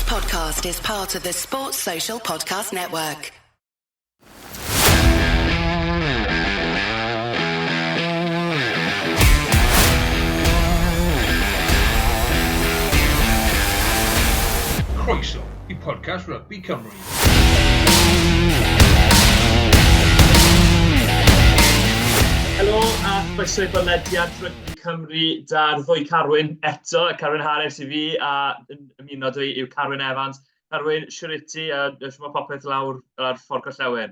podcast is part of the Sports Social Podcast Network. Croeso I podcast Rygbi Cymru. Helo a chroeso I bodlediad Rygbi Cymru da'r ddwy Carwyn eto, Carwyn Harris I fi a ymuno dwi yw Carwyn Evans. Carwyn, siwr I ti a mae popeth lawr ar ffordd Cymru?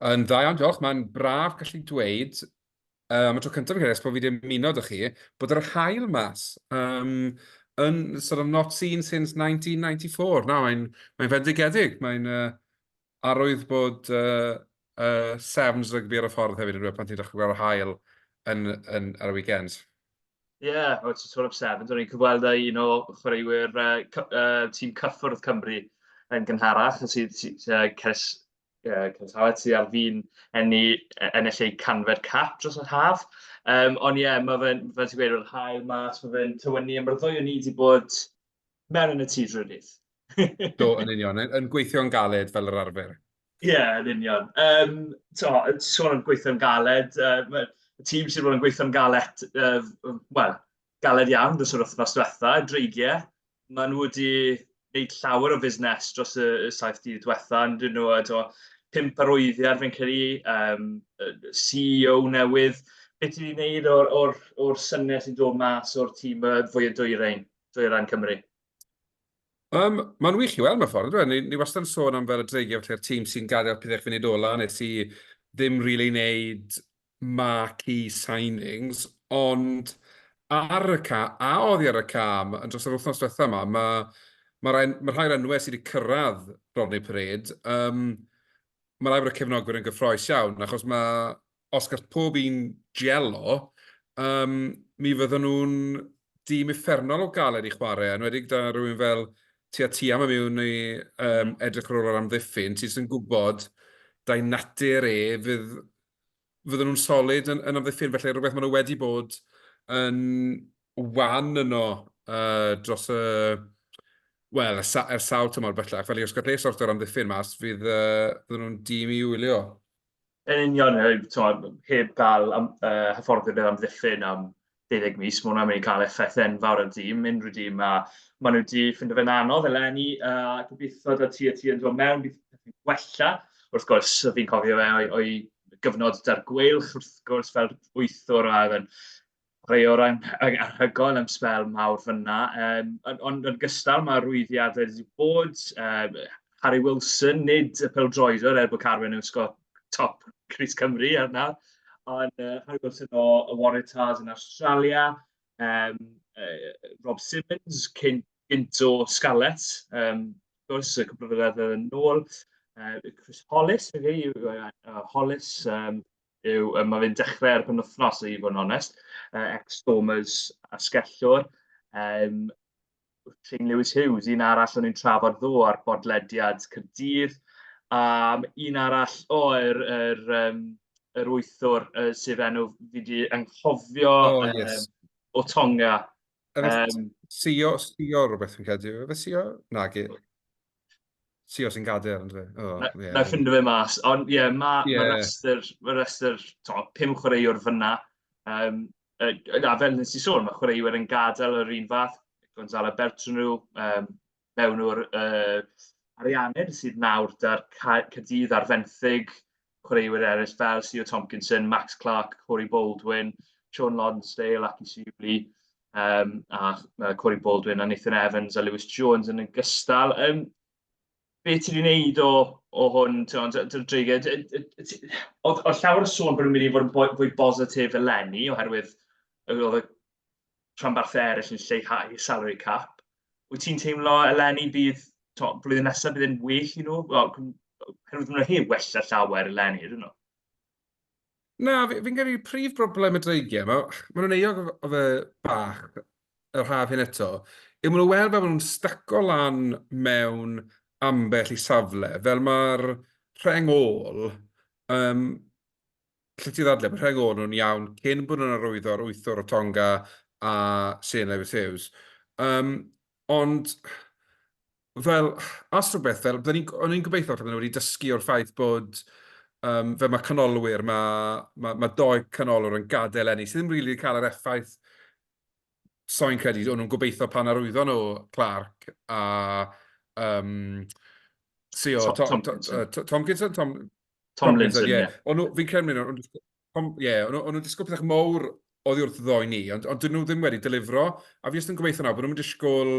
Yn dda iawn, diolch. Mae'n braf gallu dweud, am y tro cyntaf yn bod fi wedi ymuno â chi, bod yr haul mas yn sort of not seen since 1994. Na, mae'n fendigedig. Mae'n arwydd bod Sevens rygbi ar y ffordd hefyd yn rhywbeth pan ti'n dechrau gweld yr haul ar y weekends. Ie, ti'n sôn am Sevens. O'n i'n cyfweld â un o chwaraewyr tîm cyffwrdd Cymru yn gynharach, sydd Cyrraedd sydd ar fi'n ennill ei canfed cap dros y haf. Ond ie, mae fe'n ti'n gweud o'r hael mas, mae fe'n tywynnu am ddwy o ni wedi bod mewn yn y tŷ drydydd. Do, yn union, yn gweithio'n galed fel yr arfer. Ie, yn union. Sôn am gweithio'n galed, y tîm sydd wedi gweithio'n galed, galed iawn dros yr wythnos diwetha, dreigiau. Maen nhw wedi gwneud llawer o fusnes dros y 7 dydd diwetha, yn dyn nhw 5 arwyddiad fe'n credu, CEO newydd. Beth ti'n gwneud o'r syniad sy'n dod mas o'r tîm fwy o dwyrain Cymru? Mae'n wych I weld mewn ffordd, dwi. Ni wastad yn sôn am fel y dreigiau, felly'r tîm sy'n gadael pethau funud ola, nes I ddim really wneud marquee signings, ond ar y cam, a oddi ar y cam, yn dros yr wythnos diwetha yma, mae rhai'r enwau sydd wedi cyrraedd Rodney Parade, mae rai bod y cefnogwyr yn gyffroes iawn, achos os gall pob un gelo, mi fydden nhw'n dîm uffernol o galed I chwarae, yn wedi gyda rhywun fel ti am y mewn I edrych ar ôl o'r amddiffyn, ti sy'n gwybod dau natur fydden nhw'n solid yn amddiffyn, felly rhywbeth maen nhw wedi bod yn wan yno dros y sawl tymor bellach, felly os gall ei sort o'r amddiffyn mas, fydden nhw'n dîm I wylio. Yn union, heb gael hyfforddiad am ddiffyn am 12 mis, mae hwnna'n mynd I cael effaith enfawr ar dîm, unrhyw dîm, a maen nhw wedi ffindo fe'n anodd eleni, a gobeithio da ti yn dod mewn, bydd gwella. Wrth gwrs, fi'n cofio fe o'i gyfnod dar gweilch, wrth gwrs fel wythwr a rhai o'r anhygoel am sbel mawr fyna. Ond yn gystal, mae'r rwyddiadau wedi bod. Harry Wilson, nid y pêl-droedwr bod Carwyn yn ysgol top Crys Cymru arna, ond Harry Wilson o Waratahs yn Australia, Rob Simmons, cynt o Scarlett, gwrs, y cwbl o flynyddoedd yn ôl, Chris Hollis, Hollis, mae fe'n dechrau ar penwythnos I fod yn onest, ex-Stormers a Skellwr, Shane Lewis Hughes, un arall o'n i'n trafod ddo ar bodlediad Caerdydd, un arall yr wythwr sydd enw fi wedi anghofio o Tonga. CEO rhywbeth yn cael Efe CEO? Nag I. CEO sy'n gadael, ynddo fe? Na ffindo fe mas, ond ie, mae restr 5 chwaraewr fyna. Fel nes I sôn, mae chwaraewyr yn gadael yr un fath, Gonzalo Bertrand mewn o'r Arianed sydd nawr dar Caerdydd ar fenthyg, chwaraewyr eraill fel CEO Tompkinson, Max Clark, Corey Baldwin, Sean Lonsdale, Aki Siwli, a Corey Baldwin, a Nathan Evans a Lewis Jones yn gystal. Be ti wedi gwneud o hwn, dy'r dreiged? Oedd llawer o sôn bod nhw'n mynd I fod yn fwy positif eleni, oherwydd oedd y rhanbarthau eraill yn lleihau salary cap. Wyt ti'n teimlo eleni bydd blwyddyn nesaf bydd yn well I nhw? Oherwydd nhw'n heb wella llawer eleni, ydyn nhw? Na, fi'n gael prif broblem y dreigiau. Maen nhw'n eog o fe bach yr haf hyn eto. Maen nhw'n weld fel maen nhw'n staco lan mewn ambell I safle, fel mae'r rheng ôl, lle ti ddadle, mae'r rheng ôl nhw'n iawn cyn bod nhw'n arwyddo'r wythwr o Tonga a Shane Lewis Hughes. Ond fel, as rhywbeth, fel, o'n i'n gobeithio bod nhw wedi dysgu o'r ffaith bod fe mae canolwyr, mae doi canolwr yn gadael enni, sydd ddim rili really cael yr effaith so'n credu, o'n nhw'n gobeithio pan arwyddo nhw Clark a CEO, Tomkinson. Tomkinson? Tomlinson, ie. ie. Fi'n credu, o'n nhw'n disgwyl pethau mawr oddi wrth ddoi ni, ond dyn nhw ddim wedi delifro, a fi jyst yn gobeithio nawr bod nhw'n disgwyl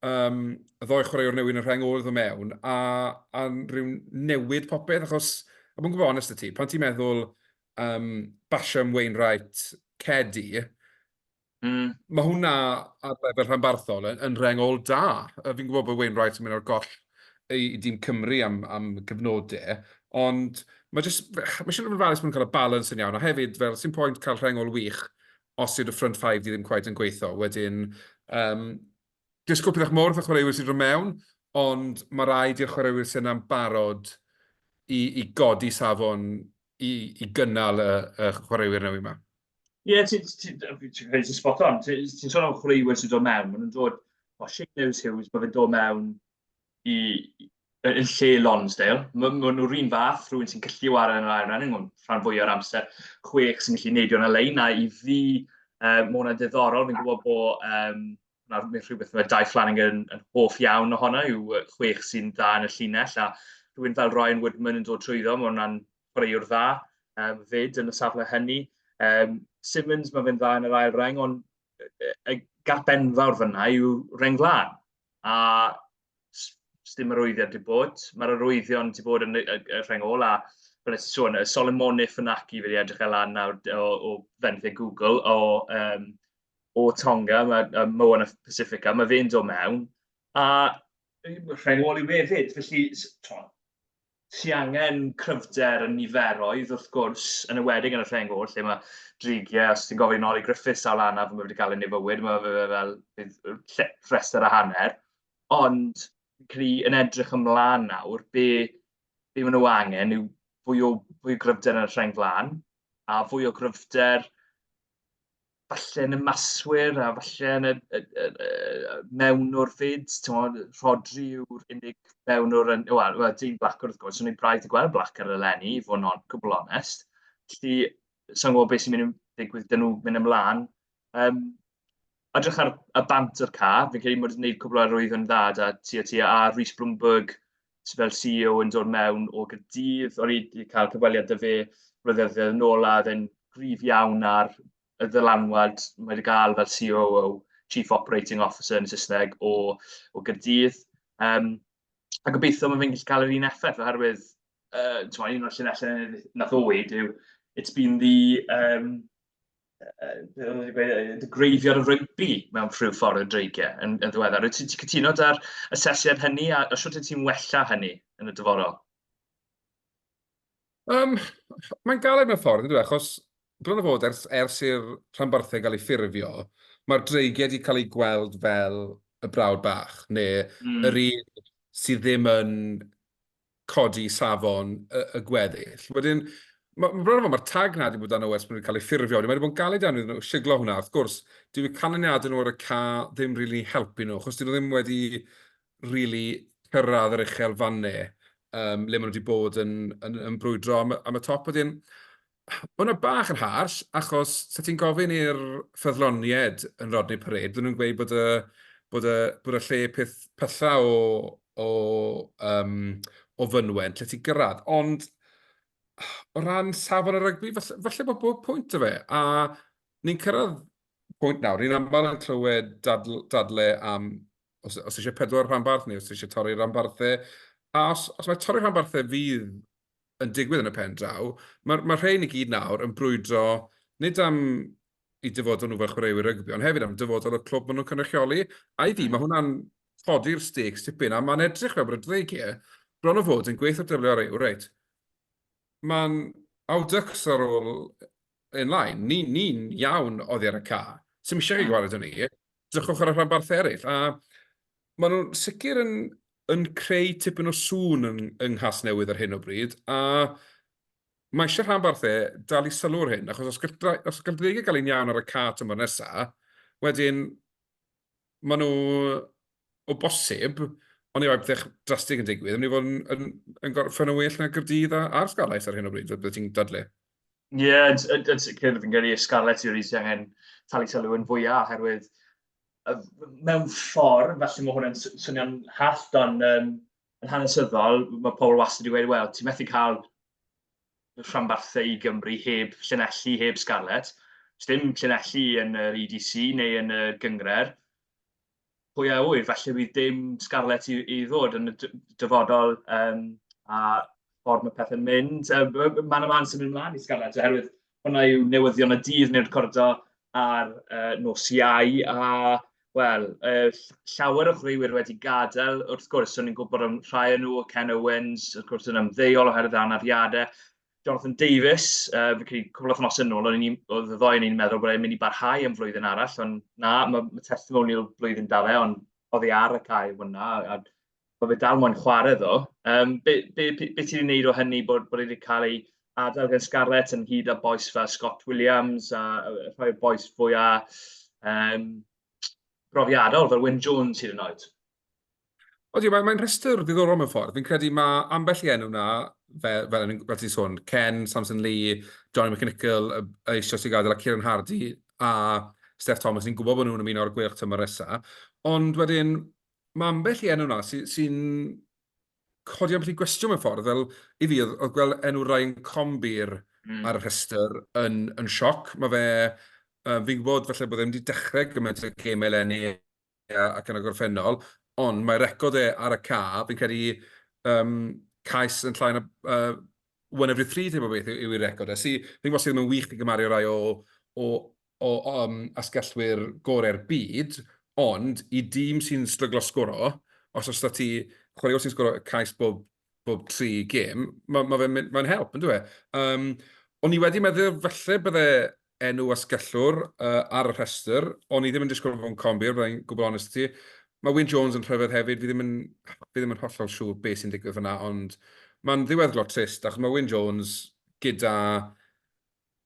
y ddoi chwaraewr newid yn rheng o'r mewn, a rhyw newid popeth, achos, a bw'n gwybod honest y ti, pan ti'n meddwl Basham, Wainwright, Cedi, mae hwnna ar lefel rhanbarthol yn rhengol da. Fi'n gwybod bod Wainwright yn mynd o'r goll i dîm Cymru am gyfnodau, ond mae eisiau bod yn falus bod nhw'n cael y balans yn iawn, a hefyd, fel, sy'n pwynt cael rhengol wych os yw'r front five di ddim quite yn gweithio. Wedyn, disgwyl pethau mor wrth y chwaraewyr sydd yn mewn, ond mae rhaid i'r chwaraewyr sydd yn barod i godi safon i gynnal y chwaraewyr newydd yma. Ie, ti'n spot on. Ti'n sôn am chwaraewyr sy'n dod mewn. Maen nhw'n dod, Shane Hughes, mae fe'n dod mewn yn lle Lonsdale. Maen nhw'r un fath, rhywun sy'n gallu wario yn yr ail rhan, rhan fwy o'r amser, chwech sy'n gallu neidio yn y lein, a i fi, mae hwnna'n diddorol. Fi'n gwybod bod rhywbeth mae Dai Flanagan yn hoff iawn ohono, yw chwech sy'n dda yn y llinell, a rhywun fel Ryan Woodman yn dod trwyddo, mae hwnna'n chwaraewr dda fyd yn y safle hynny. Simmons, mae fe'n dda yn yr ail reng, ond y gap enfawr fyna yw reng flan. A dim arwyddiad wedi bod. Mae'r arwyddion wedi bod yn y rheng ôl, a fel ys sôn, y Solomon Funaki wedi edrych lan nawr o fenthyg Google, o Tonga, mae Moana Pacifica, mae fe'n dod mewn. A rheng ôl yw hefyd, felly ti angen cryfder yn niferoedd, wrth gwrs, yn ywedig yn y rheng ôl, lle mae drigiau, os ti'n gofyn Oli Griffiths a lan fe wedi cael ei nefywyd, mae fe fel rhestr a hanner. Ond, yn edrych ymlaen nawr, be maen nhw angen yw fwy o gryfder yn y rheng flan, a fwy o gryfder falle yn y maswyr, a falle yn y mewnwr fyd. Rodri yw'r unig mewnwr yn... Wel, dyn Black wrth gwrs, o'n i'n braidd i gweld Black ar y lenni, i fod yn gwbl onest. Felly, sa'n gwybod beth sy'n mynd i ddigwydd dyn nhw mynd ymlaen. Edrych ar y bant o'r ca, fi'n credu mod i'n gwneud cwbl o arwyddion dda, a Rhys Bloomberg, sy'n fel CEO yn dod mewn o Gaerdydd. O'n i wedi cael cyfweliad dy fe blynyddoedd yn ôl, a dde'n gryf iawn ar y ddylanwad mae wedi cael fel COO, Chief Operating Officer yn Saesneg, o Gaerdydd. A gobeithio mae fe'n gallu cael yr un effaith, oherwydd un o'r llinellau nath o weid yw, it's been the graveyard of rugby mewn rhyw ffordd o dreigiau yn ddiweddar. Ti'n cytuno da'r asesiad hynny, a sut ti'n wella hynny yn y dyfodol? Mae'n galed mewn ffordd, ydw, achos bron o fod ers i'r rhanbarthau gael ei ffurfio, mae'r dreigiau wedi cael ei gweld fel y brawd bach, neu yr un sydd ddim yn codi safon y gweddill. Wedyn, mae'r tag na wedi bod dan ers bod nhw'n cael ei ffurfio. Mae wedi bod yn galed iawn iddyn nhw siglo hwnna. Wrth gwrs, dwi'n canlyniadau nhw ar y ca ddim rili helpu nhw, achos dyn nhw ddim wedi rili cyrraedd yr uchel fannau le maen nhw wedi bod yn brwydro am y top. Wedyn, hwnna bach yn hars, achos sa ti'n gofyn i'r ffyddloniaid yn Rodney Parade, dyn nhw'n gweud bod y lle pethau o fynwent lle ti'n gyrraedd. Ond o ran safon y rygbi, falle bod bob pwynt o fe. A ni'n cyrraedd pwynt nawr, ni'n aml yn clywed dadle am os eisiau 4 rhanbarth neu os eisiau torri rhanbarthau. A os mae torri rhanbarthau fydd yn digwydd yn y pen draw, mae'r rhain i gyd nawr yn brwydro nid am i dyfodol nhw fel chwaraewyr rygbi, ond hefyd am dyfodol y clwb maen nhw'n cynrychioli. A i fi, mae hwnna'n codi'r stakes tipyn, a mae'n edrych fel bod y dreigiau bron o fod yn gweithio WRA, reit. Mae'n awdycs ar ôl ymlaen. Ni'n iawn oddi ar y ca. Sy'n eisiau ei gwared o ni, drychwch ar y rhanbarthau eraill. A maen nhw'n sicr yn creu tipyn o sŵn yng Chasnewydd ar hyn o bryd, a mae eisiau rhanbarthau dal i sylw'r hyn, achos os gael dreigiau gael ein iawn ar y ca tymor nesaf, wedyn maen nhw o bosib Ond i weld beth drastig yn digwydd, yn ei fod yn gorffen yn well na Gaerdydd a'r Scarlett ar hyn o bryd, beth ti'n dadlu? Ie, yn sicr fi'n gyrru Scarlett yw'r sydd angen talu sylw yn fwyaf, oherwydd mewn ffordd, falle mae hwnna'n swnio'n hallt, ond yn hanesyddol, mae pobl wastad i dweud, wel, ti'n methu cael rhanbarthau i Gymru heb Llanelli, heb Scarlett. Dim Llanelli yn yr EDC neu yn y gyngred. Pwy a wyr, falle bydd dim Scarlett i ddod yn y dyfodol a ffordd mae pethau'n mynd. Man y man sy'n mynd ymlaen i Scarlett, oherwydd hwnna yw newyddion y dydd neu'r cordo ar nos Iau, a, wel, llawer o chwaraewyr wedi gadael. Wrth gwrs, o'n i'n gwybod am rhai o nhw, Ken Owens, wrth gwrs yn ymddeol oherwydd anafiadau. Jonathan Davies, fi'n credu cwbl o thnos yn ôl, oedd y ddoi yn i'n meddwl bod e'n mynd i barhau am flwyddyn arall, ond na, mae testimonial blwyddyn da fe, ond oedd ei ar y cae hwnna, a mae fe dal moyn chwarae ddo. Be ti wedi gwneud o hynny bod wedi cael ei adael gan Scarlett yn hyd a boes fel Scott Williams, a rhoi boes fwyaf brofiadol fel Wyn Jones hyd yn oed? Odi, mae'n rhestr ddiddorol mewn ffordd. Fi'n credu mae ambell i enw na, fel ti'n sôn, Ken, Samson Lee, Johnny McNichol, eisiau sy'n gadael, a Kieran Hardy, a Steph Thomas, ni'n gwybod bod nhw'n ymuno o'r gweilch tymor nesa. Ond wedyn, mae ambell i enw na sy'n codi ambell i gwestiwn mewn ffordd, fel i fi, oedd gweld enw Ryan Combi'r ar y rhestr yn sioc. Mae fe, fi'n gwybod falle bod e'n wedi dechrau gymaint o gemau eleni ac yn y gorffennol, ond mae record e ar y ca, fi'n credu cais yn llain one every 3 teimlo beth yw ei record e. Fi'n gwybod sydd yn wych i gymaru rai o asgellwyr gorau'r byd, ond i dîm sy'n stryglo sgoro, os oes da ti chwaraewr sy'n sgoro cais bob 3 gêm, mae'n help, yn dweud. O'n i wedi meddwl falle bydde enw asgellwr ar y rhestr, ond i ddim yn disgwyl fo'n combir, byddai'n gwybod honest ti. Mae Wyn Jones yn rhyfedd hefyd, fi ddim yn hollol siŵr beth sy'n digwydd fyna, ond mae'n ddiweddglo trist, achos mae Wyn Jones gyda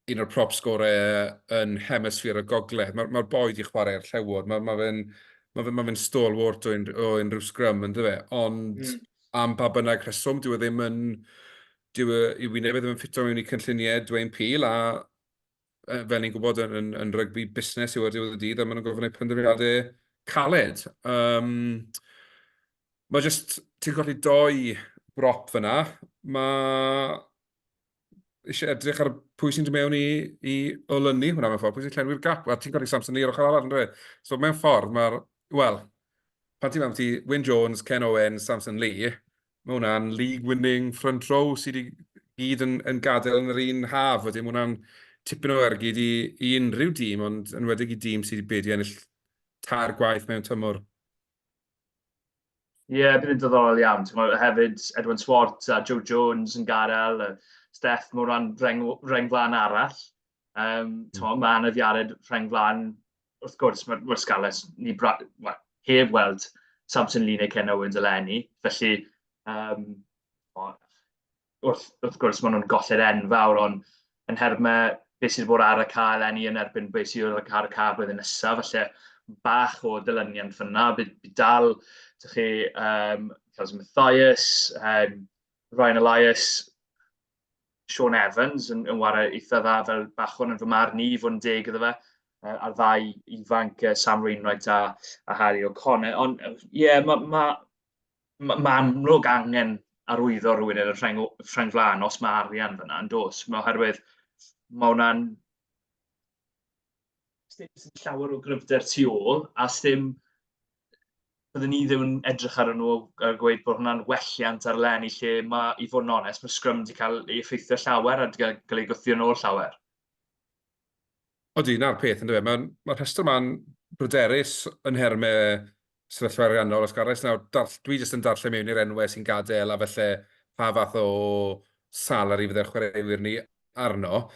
un o'r prop sgorau yn hemisffer y gogledd. Mae'r boi di chwarae'r llewod, mae fe'n stalwart o unrhyw scrum, yn dweud, ond am pa bynnag rheswm, dyw e i wyneb ddim yn ffito mewn i cynlluniau Dwayne Peel, a fel ni'n gwybod yn rygbi busnes yw ar diwedd y dydd, a maen nhw'n gofyn eu penderfyniadau caled. Mae jyst, ti'n colli 2 brop fyna. Mae eisiau edrych ar pwy sy'n dod mewn i olynu hwnna mewn ffordd, pwy sy'n llenwi'r gap. A ti'n colli Samson Lee ar ochr arall, yn dweud. So mewn ffordd, wel, pan ti'n mewn ti Wyn Jones, Ken Owens, Samson Lee, mae hwnna'n league-winning front row sydd wedi gyd yn gadael yn yr un haf. Wedyn, mae hwnna'n tipyn o ergyd i unrhyw dîm, ond yn wedig i dîm sydd wedi bedi ennill tair gwaith mewn tymor. Ie, bydd yn diddorol iawn. Hefyd, Edwin Swart a Joe Jones yn gadael, Steph mewn rhan rheng flan arall. Mae anafiadau rheng flan, wrth gwrs, mae'r Scarlett heb weld Samson Lee neu Ken Owens eleni. Felly, wrth gwrs, maen nhw'n golled enfawr, ond yn hermau beth sydd wedi bod ar y ca eleni yn erbyn beth sydd wedi ar y ca blwyddyn nesaf. Felly, bach o dylyniant fyna. Bydd dal, ydych chi, Charles Mathias, Ryan Elias, Sean Evans yn wario eitha dda fel bachwn yn fy marn i fod yn deg iddo fe, a'r ddau ifanc Sam Wainwright a Harry O'Connor. Ond ie, mae amlwg angen arwyddo rhywun yn y rheng flan os mae arian fyna yn dos. Oherwydd mae hwnna'n sy'n llawer o gryfder tu ôl, a byddwn ni ddim yn edrych ar nhw a gweud bod hwnna'n welliant ar lenni lle mae, i fod yn onest, mae scrum wedi cael ei effeithio llawer a wedi cael ei gwthio nôl llawer. Odi, na'r peth, yn dweud. Mae'r rhestr ma'n bryderus yn hermau sefyllfa ariannol os Gareth. Dwi jyst yn darllen mewn i'r enwau sy'n gadael a felly pa fath o salari fydde'r chwaraewyr ni arno.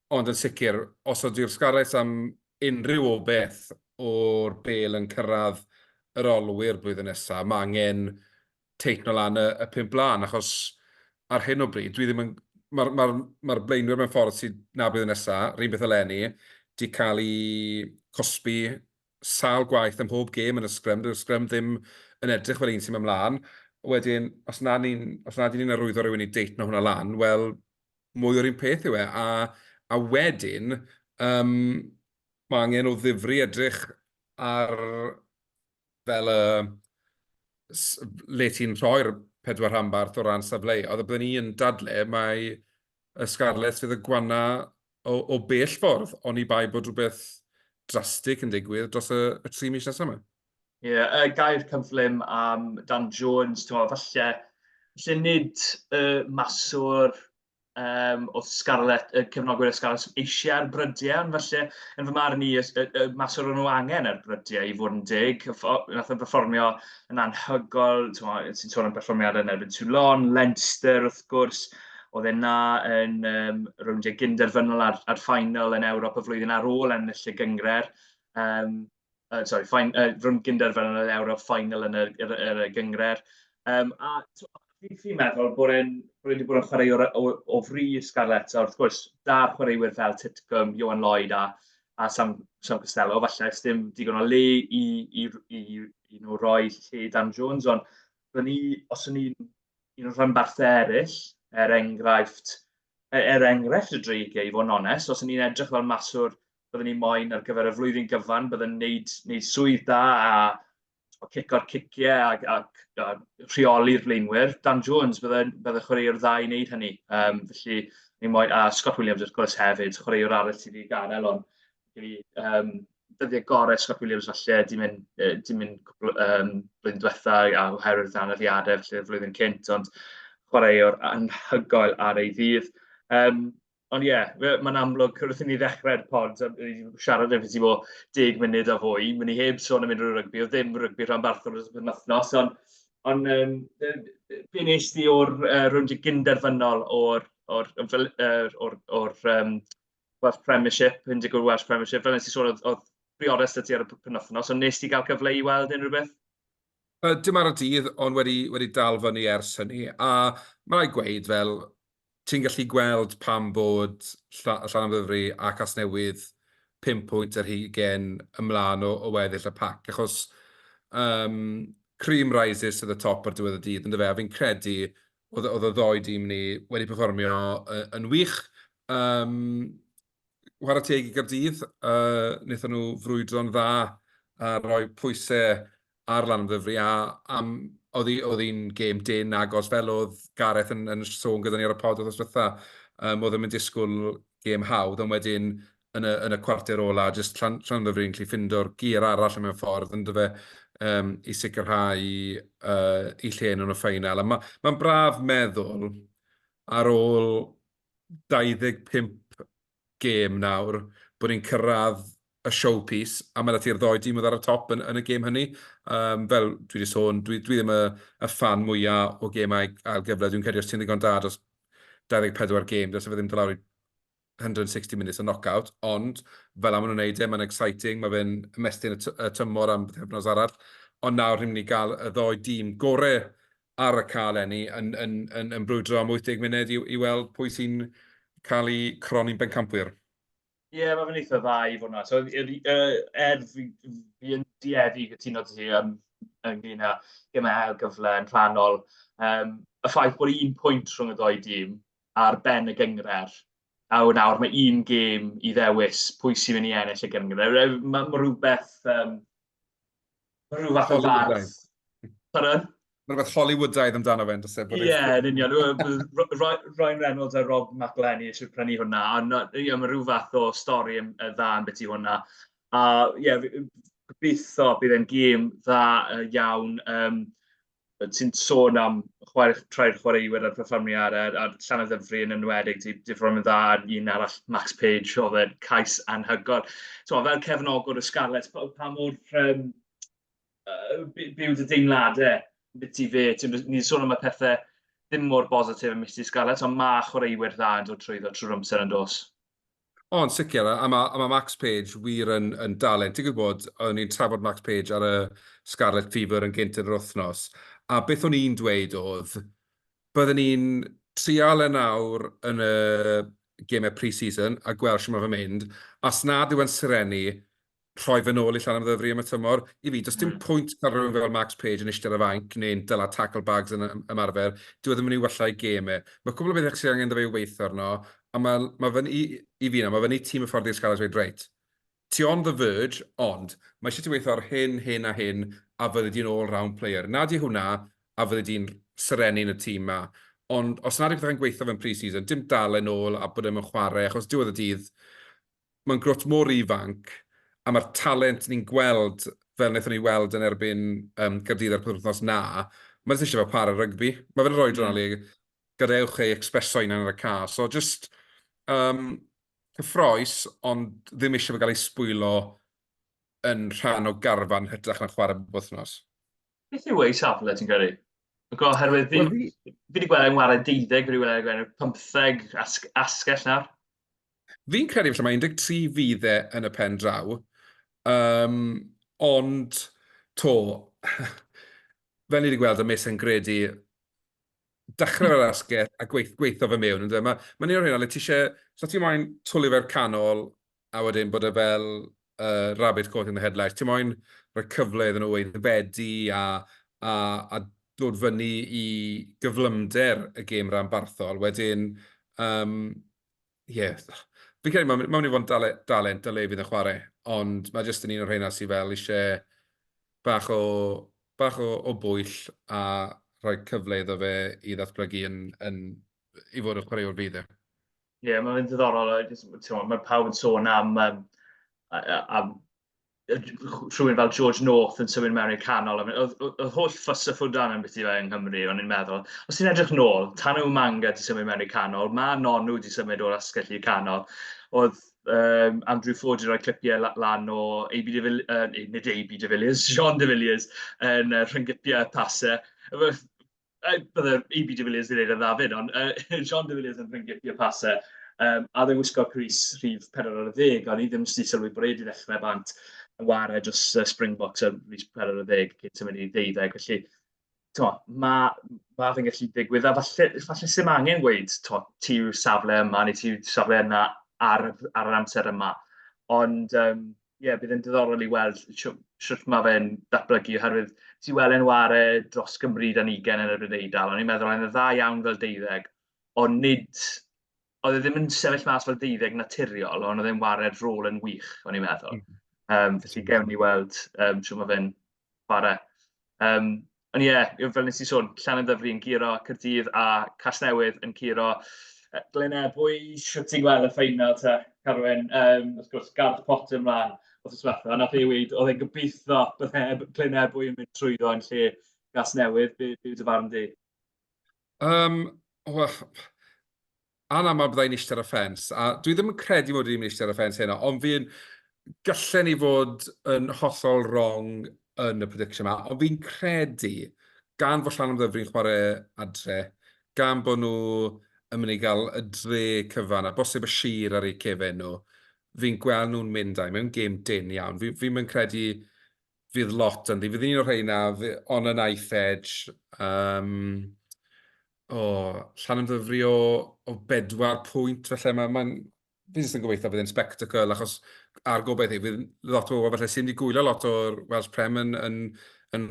Ond yn sicr, os ydy'r Scarlett am unrhyw o beth o'r bel yn cyrraedd yr olwyr blwyddyn nesaf, mae angen teithio lan y 5 blan, achos ar hyn o bryd, dwi ddim yn... Mae'r blaenwyr mewn ffordd sydd na blwyddyn nesaf, rhywun beth eleni, di cael ei cosbi sawl gwaith ym mhob gêm yn y sgrym. Dyw sgrym ddim yn edrych fel un sy'n mynd ymlaen. Wedyn, os nad ni'n arwyddo rhywun i deitno hwnna lan, wel, mwy o'r un peth yw e. A wedyn, mae angen o ddifri edrych ar fel le ti'n rhoi'r 4 rhanbarth o ran safle. Oedd byddwn ni yn dadle, mae y Scarlett fydd y gwana o bell ffordd, ond i bai bod rhywbeth drastig yn digwydd dros y 3 mis nesaf yma. Ie, gair cyflym am Dan Jones, falle nid maswr o Scarlett, cefnogwyr y Scarlett eisiau'r brydiau, ond falle yn fy marn i, maswr o'n nhw angen yr brydiau i fod yn dig. Nath o'n perfformio yn anhygol, sy'n sôn am perfformiadau yn erbyn Toulon, Leinster wrth gwrs, oedd yna yn rhwng ginderfynol ar ffainal yn Ewrop y flwyddyn ar ôl ennill y gyngred. Rhwng ginderfynol yn Ewrop, ffainal yn y gyngred. Fi'n meddwl bod e'n wedi bod yn chwarae o fri Scarlett, a wrth gwrs, da'r chwaraewyr fel Titcomb, Ioan Lloyd a Sam Costello, falle ys dim digon o le i nhw roi lle Dan Jones, ond os o'n i'n un o'r rhanbarthau eraill, enghraifft y dreigiau, i fod yn onest, os o'n i'n edrych fel maswr, byddwn ni moyn ar gyfer y flwyddyn gyfan, byddwn neud swydd da a cico'r ciciau a rheoli'r blaenwyr. Dan Jones bydde chwaraewr dda i wneud hynny. Felly, a Scott Williams wrth gwrs hefyd, chwaraewr arall sydd wedi gadael, ond dyddiau gorau Scott Williams falle di mynd blwyddyn diwetha a oherwydd anaddiadau felly flwyddyn cynt, ond chwaraewr anhygoel ar ei ddydd. Ond ie, mae'n amlwg, wrth i ni ddechrau'r pod, siarad yn fydd 10 munud o fwy, mynd i heb sôn am unrhyw rygbi, o ddim rygbi rhanbarthol o'r penwythnos, ond be nes ti o'r rhwng ginderfynol o'r Welsh Premiership, yn digwydd Welsh Premiership, fel nes ti sôn oedd briodus y ti ar y penwythnos, ond nes ti gael cyfle i weld unrhyw beth? Dim ar y dydd, ond wedi dal fyny ers hynny, a mae'n gweud fel, ti'n gallu gweld pam bod Llanymddyfri a Chasnewydd 5 pwynt ar hugain ymlaen o weddill y pac, achos cream rises to the top ar diwedd y dydd, yn dyfe, a fi'n credu oedd y ddoi dîm ni wedi perfformio yn wych. Chwarae teg i Gaerdydd, wnaethon nhw frwydro'n dda a rhoi pwysau ar Llanymddyfri, a oedd hi'n gêm dyn agos fel oedd Gareth yn sôn gyda ni ar y pod oedd ysbrydda. Oedd yn mynd disgwyl gêm hawdd, ond wedyn yn y cwarter ola, jyst Llanymddyfri'n gallu ffindo'r gyr arall mewn ffordd yn dyfe i sicrhau i lle nhw'n y ffeinal. Mae'n braf meddwl ar ôl 25 gêm nawr bod ni'n cyrraedd y showpiece, a mae ti'r ddoi dîm oedd ar y top yn y gêm hynny. Fel dwi wedi sôn, dwi ddim y fan mwyaf o gemau ail gyfle. Dwi'n credu os ti'n ddigon da dros 24 gêm, dros efo ddim dod lawr i 160 minutes o knockout, ond fel am nhw'n wneud mae'n exciting, mae fe'n ymestyn y tymor am bythefnos arall, ond nawr ni'n mynd i gael y ddoi dîm gorau ar y cael enni yn brwydro am 80 munud i weld pwy sy'n cael ei croni'n bencampwyr. Ie, mae fe'n eitha dda i fod yna. So, fi yn dieddu gytuno ti ynglyn â gemau ail gyfle yn rhannol. Y ffaith bod 1 pwynt rhwng y ddoi dîm ar ben y gyngred, a nawr mae 1 gêm i ddewis pwy sy'n mynd i ennill y gyngred. Mae rhywbeth o farth. Pardon? Mae'n rhywbeth Hollywoodaidd amdano fe'n dysgu. Ie, yn union. Ryan Reynolds a Rob McElhenney eisiau prynu hwnna. Mae rhyw fath o stori dda yn beth i hwnna. A ie, gobeithio bydd e'n gêm dda iawn. Ti'n sôn am trai'r chwaraewyr a'r perfformiadau a Llanymddyfri yn enwedig. Ti'n perfformio dda un arall, Max Page, oedd e'n cais anhygol. Fel cefnogwr y Scarlett, pa mor byw dy deimladau beth i fe, ni'n sôn am y pethau ddim mor bositif yn Mr Scarlett, ond mae chwaraewyr dda yn dod trwy'r amser yn dos. Ond sicr, a mae Max Page wir yn dalent. Ti'n gwybod, o'n i'n trafod Max Page ar y Scarlett Fever yn gynt yr wythnos, a beth o'n i'n dweud oedd, byddwn ni'n trial e nawr yn y gemau pre-season a gweld sy'n mae fe mynd, as nad yw yn sireni, rhoi fy nôl i Llanymddyfri am y tymor. I fi, does dim pwynt cael rhywun fel Max Page yn eistedd y fanc neu'n dyla tackle bags yn ymarfer. Dwi ddim yn ei wella i gemau. Mae cwbl o bethau sydd angen dy fe weithio arno, a mae fy i fi na, mae fy ni tîm y ffordd i'r sgalas dweud, reit, ti on the verge, ond mae eisiau ti weithio ar hyn a hyn, a fydde di'n all-round player. Na di hwnna, a fydde di'n syrenu yn y tîm ma. Ond os nad ydych chi'n gweithio fe'n pre-season, dim dal yn ôl a bod e'n chwarae, achos diwedd y dydd, mae'n grwt mor ifanc, a mae'r talent ni'n gweld, fel wnaethon ni weld yn erbyn Gaerdydd ar penwythnos na, mae'n eisiau fel para rygbi. Mae fe'n rhoi drona li, gadewch ei expreso un ar y ca. So just cyffroes, ond ddim eisiau fe gael ei sbwylo yn rhan o garfan hytrach na chwarae bob wythnos. Beth yw ei safle, ti'n credu? Oherwydd fi wedi gweld yn wario 12, fi wedi gweld 15 asgell nawr. Fi'n credu felly mae 13 fyddau yn y pen draw, ond to, fel ni wedi gweld y mes yn gredu, dechrau fel asgell a gweithio fe mewn. Mae'n un o'r hyn, ti eisiau, so ti moyn twlu fe'r canol, a wedyn bod e fel rabbit caught in the headlights. Ti moyn rhoi cyfle iddyn nhw weithredu a dod fyny i gyflymder y gêm rhanbarthol. Wedyn, fi'n credu mae'n mynd i fod yn dalent y le fydd yn chwarae, ond mae jyst yn un o'r rheina sydd fel eisiau bach o bwyll a rhoi cyfle iddo fe i ddatblygu i fod yn chwaraewr fydd e. Ie, mae'n ddiddorol. Mae pawb yn sôn am rhywun fel George North yn symud mewn i'r canol. Oedd holl ffys y ffwdan yn beth i fe yng Nghymru, o'n i'n meddwl. Os ti'n edrych nôl, Tanw Manga di symud mewn i'r canol, mae Nonw di symud o'r asgell i'r canol. Oedd Andrew Ford di roi clipiau lan o nid AB de Villiers, Jean de Villiers yn rhyngipiau pasau. Bydde AB de Villiers di wneud yn ddafyd, ond Jean de Villiers yn rhyngipiau pasau. A ddim wisgo Chris rhif 40, ond i ddim sy'n sylwi bod wedi dechrau bant yn wario dros Springboks ar rhif 40 cyn symud i 12. Felly, mae fe'n gallu digwydd. A falle sy'n angen gweud ti yw'r safle yma neu ti yw'r safle yna ar yr amser yma. Ond, bydd yn diddorol i weld sut mae fe'n datblygu, oherwydd ti weld yn wario dros Gymru dan 20 yn erbyn Eidal. O'n i'n meddwl yn y dda iawn fel 12, ond oedd e ddim yn sefyll mas fel 12 naturiol, ond oedd e'n wario'r rôl yn wych, o'n i'n meddwl. Felly gewn ni weld sut mae fe'n chwarae. Ond fel nes i sôn, Llanymddyfri yn curo Caerdydd a Chasnewydd yn curo Glenebwy. Sut ti'n gweld y ffeinal te, Carwyn? Wrth gwrs, Garth Potter ymlaen. Nath ei weid, oedd e'n gobeithio bydd Glenebwy yn mynd trwyddo yn lle Chasnewydd. Be yw dy farn di? Anna mae byddai'n eistedd ar y ffens, a dwi ddim yn credu bod ni'n eistedd ar y ffens heno, ond fi'n gallen ni fod yn hollol wrong yn y prediction yma, ond fi'n credu, gan fod Llanymddyfri'n chwarae adre, gan bod nhw yn mynd i gael y dre cyfan, a bosib y sir ar eu cefn nhw, fi'n gweld nhw'n mynd mewn gêm dyn iawn. Fi'n mynd credu fydd lot ynddi. Fydd un o'r rheina on a knife edge. Llanymddyfri o 4 pwynt, felly fi jyst yn gobeithio bydd e'n spectacle, achos ar gobeithio fydd lot o falle sy'n wedi gwylio lot o'r Welsh Prem yn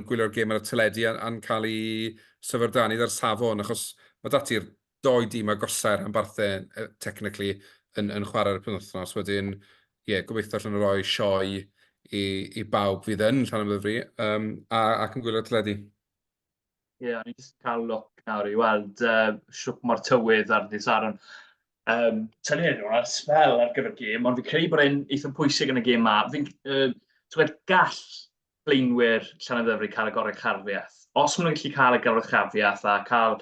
gwylio'r gêm ar y teledu a'n cael ei syfrdanu ar safon, achos mae dati'r 2 dîm agosau'r rhanbarthau technically yn chwarae'r penwythnos. Wedyn, gobeithio allan nhw roi sioe i bawb fydd yn Llanymddyfri ac yn gwylio'r teledu. O'n i jyst yn cael look nawr i weld siwp mor tywydd ar ddydd Sadwrn. Tynnu nhw ar sbel ar gyfer gêm, ond fi'n credu bod e'n eitha pwysig yn y gêm ma. Fi'n gall blaenwyr Llanymddyfri cael y goruchafiaeth. Os maen nhw'n gallu cael y goruchafiaeth a cael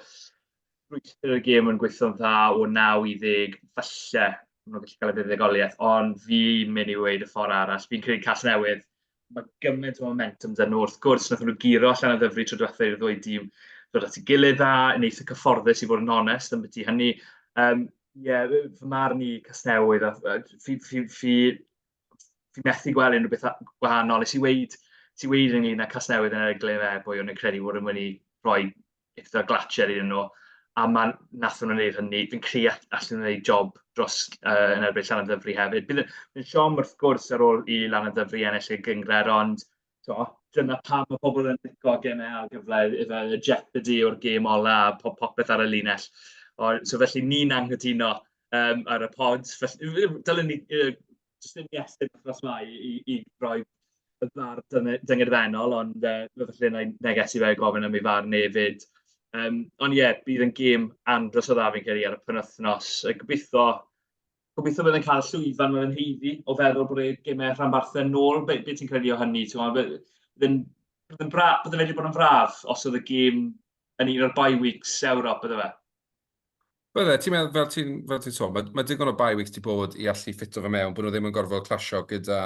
rwystyr y gêm yn gweithio'n dda o 9 i 10, falle maen nhw'n gallu cael y buddugoliaeth, ond fi'n mynd i weid y ffordd arall. Fi'n credu Chasnewydd, mae gymaint o momentum dyn nhw. Wrth gwrs, nath nhw giro Llanymddyfri tro diwethaf i'r 2 dîm. Dod at ei gilydd dda, yn eitha cyfforddus i fod yn onest yn beth i hynny. Fy marn i Chasnewydd, fi methu gweld unrhyw beth gwahanol. Nes i weid ynglyn â Chasnewydd yn yr Glenebwy, o'n i'n credu bod yn mynd i roi eitha glatiau iddyn nhw. a nath nhw'n gwneud hynny. Fi'n credu allan nhw'n gwneud job dros yn erbyn Llanymddyfri hefyd. Bydd Siom wrth gwrs ar ôl i Llanymddyfri ennill y gyngred, ond dyna pam mae pobl yn licio gemau a gyfle y jeopardy o'r gêm ola a popeth ar y linell. So felly ni'n anghytuno ar y pod. Dylen ni jyst ddim iestyn wrth ma i roi y ddar dyngedfennol, ond felly na i negesu fe gofyn am ei farn hefyd. Ond ie, bydd yn gêm andros o dda fi'n credu ar y penwythnos. Gobeithio bydd yn cael llwyfan mewn heiddi o feddwl bod y gemau rhanbarthau nôl. Be ti'n credu o hynny? Bydd yn wedi bod yn fraf os oedd y gêm yn un o'r bye-weeks Ewrop, bydde fe? Bydde, ti'n meddwl, fel ti'n sôn, mae digon o bye-weeks di bod i allu ffito fe mewn, bod nhw ddim yn gorfod clasio gyda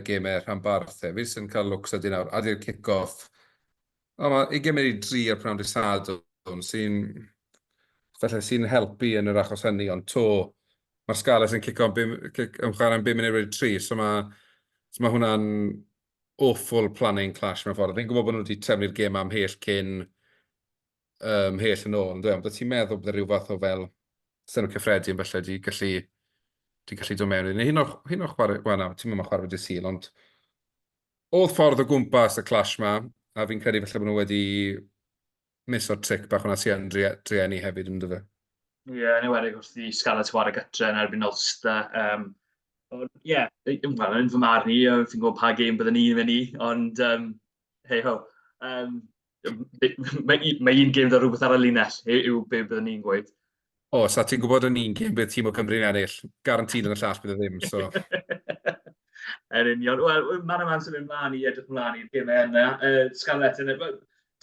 gemau rhanbarthau. Fi sy'n cael lwcs ydy nawr, a di'r kick-off. Mae i gemau i 3 ar pnawn dydd Sadwrn sy'n helpu yn yr achos hynny, ond mae'r Scarlett yn kick-off yn chwarae'n 5 munud wedi 3, so mae hwnna'n awful planning clash mewn ffordd. Fi'n gwybod bod nhw wedi trefnu'r gem am hell cyn hell yn ôl, ond ti'n meddwl bod rhyw fath o fel senw cyffredin felly di gallu dod mewn. Hyn o'r chwarae, ti'n meddwl mae chwarae wedi syl, ond oedd ffordd o gwmpas y clash ma, a fi'n credu felly bod nhw wedi miso'r tric bach hwnna sy'n driennu hefyd yn dyfa. Ie, yn ewedig wrth i Scarlett chwarae gytre yn erbyn Ulster. Ie, yn fy marn i, fi'n gwybod pa gêm byddwn ni'n mynd i, ond hei ho. Mae un gêm da rhywbeth ar y linell, yw be byddwn ni'n gweud. Sa ti'n gwybod yn un gêm bydd tîm o Cymru'n ennill, garantid yn y llall bydd e ddim, so... Yn union. Wel, man sy'n mynd mlaen i edrych mlaen i'r gemau yna. Scarlett yn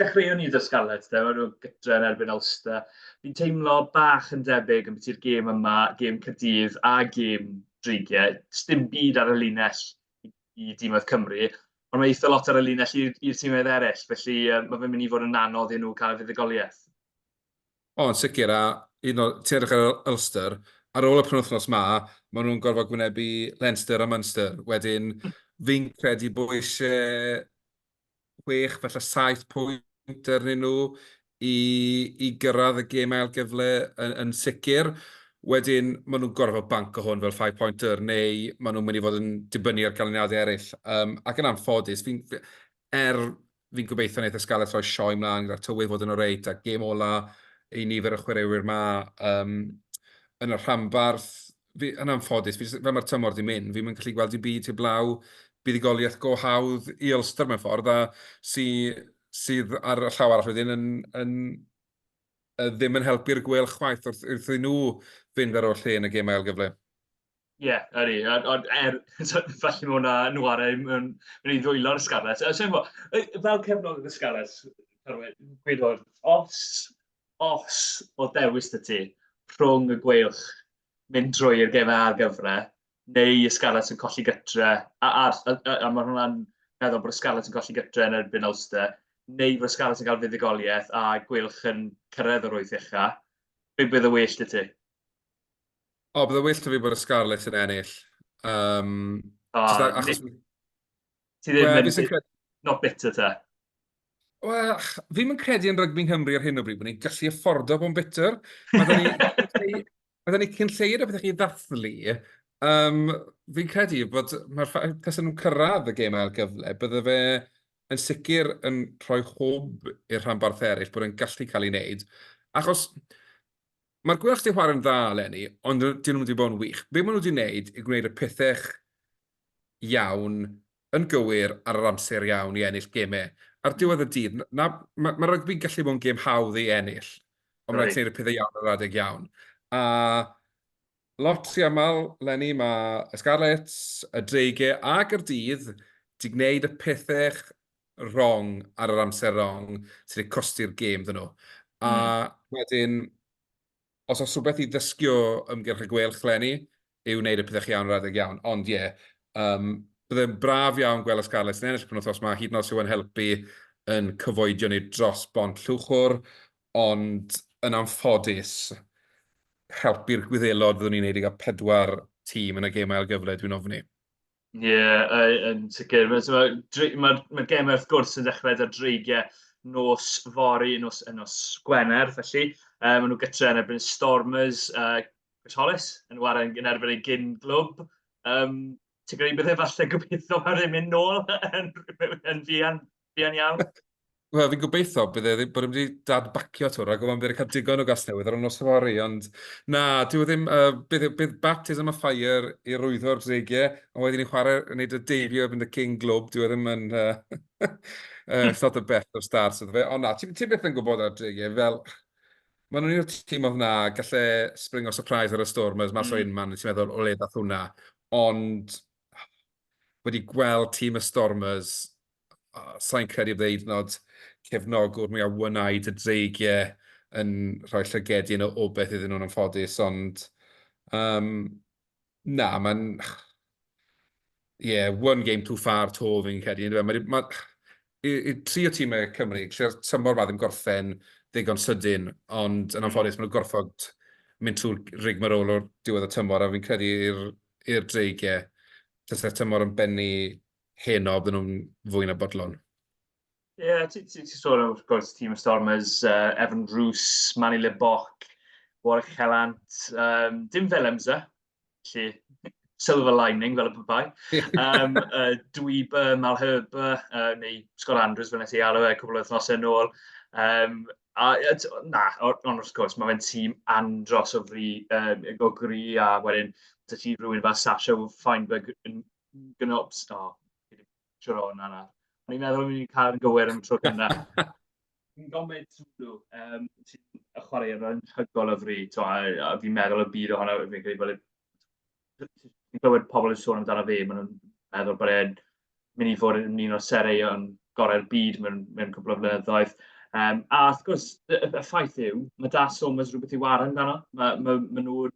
dechreuwn ni dy Scarlett, maen nhw gytre yn erbyn Ulster. Fi'n teimlo bach yn debyg yn beth i'r gêm yma, gêm Caerdydd a gêm Dreigiau. Dim byd ar y linell i dimoedd Cymru, ond mae eitha lot ar y linell i'r tîmau eraill, felly mae fe'n mynd i fod yn anodd i nhw cael y fuddugoliaeth. Yn sicr, ti'n edrych ar Ulster, ar ôl y penwythnos maen nhw'n gorfod gwynebu Leinster a Munster. Wedyn, fi'n credu bod eisiau 6, falle 7 pwynt arnyn nhw i gyrraedd y gêm ail gyfle yn sicr. Wedyn, maen nhw'n gorfod banc o hwn fel 5 pointer, neu maen nhw'n mynd i fod yn dibynnu ar ganlyniadau eraill. Ac yn anffodus, fi'n gobeithio wneud y Scarlett roi sioe mlaen gyda'r tywydd fod yn oreit, a gêm ola i nifer y chwaraewyr yma yn y rhanbarth. Yn anffodus, fel mae'r tymor di mynd, fi'n gallu gweld i byd heblaw buddigoliaeth go hawdd i Ulster mewn ffordd, a sydd ar y llawer all wedyn ddim yn helpu'r gwell chwaith wrth i nhw fynd ar ôl lle yn y gêm ail gyfle. Ie, ydy. Ond falle mae hwnna nhw mynd i ddwylo'r Scarlett. Fel cefnog y Scarlett, Carwyn, gwyddoedd, os o dewis dy ti rhwng y gweilch mynd drwy'r gemau ar gyfre, neu y Scarlett yn colli gytre, a mae hwnna'n meddwl bod y Scarlett yn colli gytre yn erbyn Ulster, neu bod y Scarlett yn cael fuddugoliaeth a gweilch yn cyrraedd yr wyth ucha, be bydd y well dy ti? Bydd y well dy fi bod y Scarlett yn ennill. Ti ddim yn not bitter te? Wel, fi'n mynd credu yn rygbi Nghymru ar hyn o bryd bod ni'n gallu affordo bod yn bitter. Mae ni cyn lleir o beth i ddathlu. Fi'n credu bod mae'r ffaith tas nhw'n cyrraedd y gêm ail gyfle, bydde fe yn sicr yn rhoi hwb i'r rhanbarth eraill bod yn gallu cael ei wneud. Achos mae'r gwelch di chwarae'n dda eleni, ond dyn nhw wedi bod yn wych. Be maen nhw wedi wneud i gwneud y pethau iawn yn gywir ar yr amser iawn i ennill gemau. Ar diwedd y dydd, mae rygbi'n gallu bod yn gêm hawdd i ennill, ond mae'n gwneud y pethau iawn ar adeg iawn. A lot i aml, Lenny, mae y Scarlett, y Dreigiau a Gaerdydd wedi gwneud y pethau wrong ar yr amser wrong sydd wedi costi'r gêm dyn nhw. A wedyn, os oes rhywbeth i ddysgu o ymgyrch y gwelch Lenny, yw wneud y pethau iawn ar adeg iawn. Ond ie, byddai'n braf iawn gweld y Scarlett yn ennill y penwythnos yma, hyd yn oed sy'n yn helpu yn cyfoedio ni dros bont llwchwr, ond yn anffodus helpu'r gwyddelod fyddwn ni'n neud i gael 4 tîm yn y gêm ail gyfle, dwi'n ofni. Ie, yn sicr. Mae'r gemau wrth gwrs yn dechrau ar Dreigiau. nos fori, nos Gwener, felly. Maen nhw gytre yn erbyn Stormers, Grisholis, yn waran yn erbyn ei gyn glwb. Ti'n gwneud beth efallai gobeithio ar ddim mynd nôl yn fian iawn? Wel, fi'n gobeithio bod e wedi dadbacio twr ac o'n bydd cael digon o Gasnewydd ar ôl nos fori, ond na, dwi ddim, bydd baptism a ffair i rwyddo'r dreigiau, ond wedyn ni'n chwarae yn neud y deibio yn y King Globe, dwi ddim yn it's not the best of starts, ond na, ti'n byth yn gwybod ar dreigiau, fel, maen nhw'n un o'r tîm oedd na, gallai spring o surprise ar y Stormers, mas o un man, ti'n meddwl, o le dath hwnna, ond wedi gweld tîm y Stormers, sa'n credu bod e'n nod cefnogwr mwyaf one-eyed y dreigiau yn rhoi llygedi yn o obaith iddyn nhw'n anffodus, ond na, mae'n one game too far to fi'n credu. I tri o tîmau Cymru, lle'r tymor ma ddim gorffen ddigon sydyn, ond yn anffodus maen nhw'n gorffod mynd trwy'r rigmarol o'r diwedd y tymor, a fi'n credu i'r dreigiau, tase'r tymor yn bennu heno, bydden nhw'n fwy na bodlon. Ie, ti'n sôn o'r gwrs tîm y Stormers, Evan Roos, Manny Leboc, Warwick Hellant, dim Willems silver lining fel y papai. Dweeber, Malherba, neu Scott Andrews, fel nes i alw cwbl o wythnosau yn ôl. Ond wrth gwrs, mae fe'n tîm andros o fri o gri, a wedyn, dy ti rhywun fel Sasha Feinberg yn gynnobs. Siwr o'n anna. O'n i'n meddwl o'n i'n cael yn gywir am y tro gynna. Fi'n gomod Zulu, sy'n chwarae yn hygol o fri, a fi'n meddwl y byd ohono, fi'n credu bod fi'n clywed pobl yn sôn amdano fe, maen nhw'n meddwl bod e'n mynd i fod yn un o'r serau yn gorau'r byd mewn cwbl o flynyddoedd. A wrth gwrs, y ffaith yw, mae Da Somers rhywbeth i waran amdano. Maen nhw'n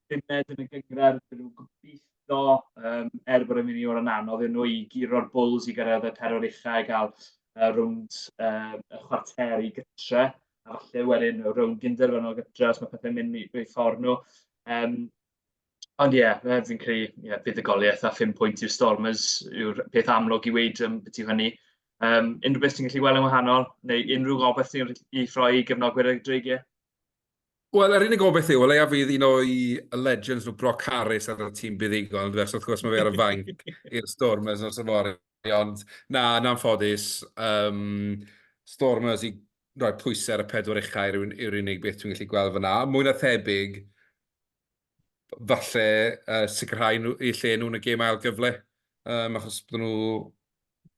bumed yn y gyngred, maen nhw'n gobeithio bod yn mynd i o'r anodd yn nhw i guro'r Bulls i gyrraedd y pedwar uchaf i gael rownd y chwarteri gytre, a falle wedyn rownd gynderfynol gytre os mae pethau'n mynd i ffordd nhw. Ond fi'n credu buddugoliaeth a 5 pwynt i'r Stormers yw'r peth amlwg i weid beth yw hynny. Unrhyw beth ti'n gallu gweld yn wahanol, neu unrhyw obaith ti'n i ffroi i gefnogwyr y dreigiau? Wel, yr unig obaith yw, leia fydd un o'i legends nhw Brock Harris ar y tîm buddigol, ond wrth gwrs mae fe ar y fainc i'r Stormers o'r safori, ond na'n ffodus, Stormers i roi pwysau ar y pedwar uchau yw'r unig beth dwi'n gallu gweld fyna. Mwy na thebyg, falle sicrhau i lle nhw'n y gêm ail gyfle, achos bod nhw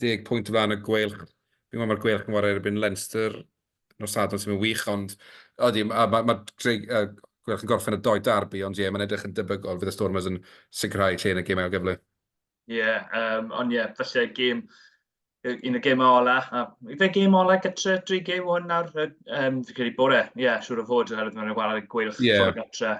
10 pwynt fan y gweilch. Fi'n meddwl mae'r gweilch yn wario erbyn Leinster, nos Sadwrn sy'n mynd wych, ond mae gweilch yn gorffen y 2 darbi, ond mae'n edrych yn debygol fydd y Stormers yn sicrhau lle yn y gêm ail gyfle. Ond falle gêm, un o gêm ola. Fe gêm ola gytre 3 gêm o'n nawr? Fi'n credu bore, siwr o fod, oherwydd mae'n wario gweilch ffordd gytre.